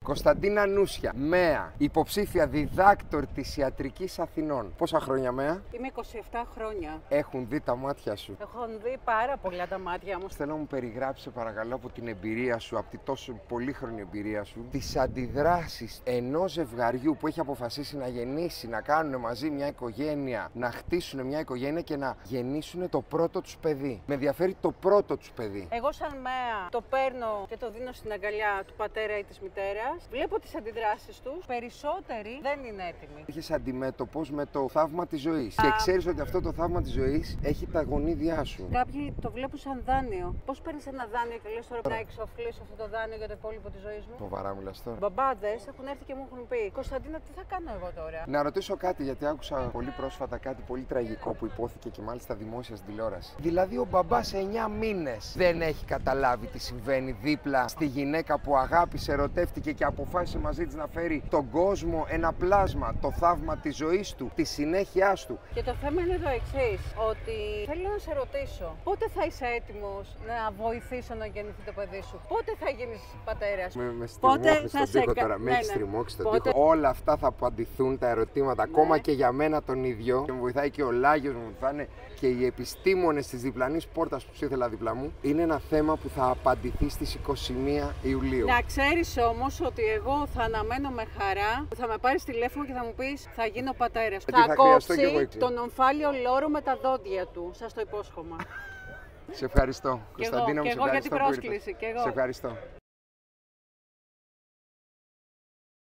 Κωνσταντίνα Νούσια, ΜΕΑ, υποψήφια διδάκτορ της Ιατρικής Αθηνών. Πόσα χρόνια, ΜΕΑ? Είμαι 27 χρόνια. Έχουν δει τα μάτια σου? Έχουν δει πάρα πολλά τα μάτια μου. Θέλω να μου περιγράψεις, παρακαλώ, από την εμπειρία σου, από τη τόσο πολύχρονη εμπειρία σου, τις αντιδράσεις ενός ζευγαριού που έχει αποφασίσει να γεννήσει, να κάνουν μαζί μια οικογένεια, να χτίσουν μια οικογένεια και να γεννήσουν το πρώτο τους παιδί. Με ενδιαφέρει το πρώτο τους παιδί. Εγώ, σαν ΜΕΑ, το παίρνω και το δίνω στην αγκαλιά του πατέρα ή της μητέρας. Βλέπω τις αντιδράσεις τους. Περισσότεροι δεν είναι έτοιμοι. Έχεις αντιμέτωπος με το θαύμα της ζωής. Και ξέρεις ότι αυτό το θαύμα της ζωής έχει τα γονίδια σου. Κάποιοι το βλέπουν σαν δάνειο. Πώς παίρνεις ένα δάνειο και λες τώρα να εξοφλήσω αυτό το δάνειο για το υπόλοιπο της ζωής μου? Φοβερά μιλάς τώρα. Μπαμπάδες έχουν έρθει και μου έχουν πει: Κωνσταντίνα, τι θα κάνω εγώ τώρα? Να ρωτήσω κάτι, γιατί άκουσα πολύ πρόσφατα κάτι πολύ τραγικό που υπόθηκε και μάλιστα δημόσια στην τηλεόραση. Δηλαδή, ο μπαμπάς 9 μήνες δεν έχει καταλάβει τι συμβαίνει δίπλα στη γυναίκα που αγάπησε, ερωτεύτηκε και αποφάσισε μαζί της να φέρει τον κόσμο ένα πλάσμα, το θαύμα της ζωής του, τη συνέχειάς του. Και το θέμα είναι το εξής, ότι θέλω να σε ρωτήσω, πότε θα είσαι έτοιμος να βοηθήσω να γεννηθεί το παιδί σου? Πότε θα γίνεις πατέρας? Με στριμώχνεις στον τοίχο τώρα, με έχεις στριμώξει τον τοίχο. Όλα αυτά θα απαντηθούν, τα ερωτήματα, ακόμα και για μένα τον ίδιο. Και μου βοηθάει και ο Λάγιος, μου βοηθάνε και οι επιστήμονες της διπλανής πόρτας που ήθελα δίπλα μου. Είναι ένα θέμα που θα απαντηθεί στις 21 Ιουλίου. Να ξέρεις όμως ότι εγώ θα αναμένω με χαρά που θα με πάρεις τηλέφωνο και θα μου πεις: θα γίνω πατέρας. Θα κόψει τον ομφάλιο λόρο με τα δόντια του. Σας το υπόσχομαι. Σε ευχαριστώ. Κωνσταντίνα μου, σε ευχαριστώ. Και εγώ για την πρόσκληση. Σε ευχαριστώ.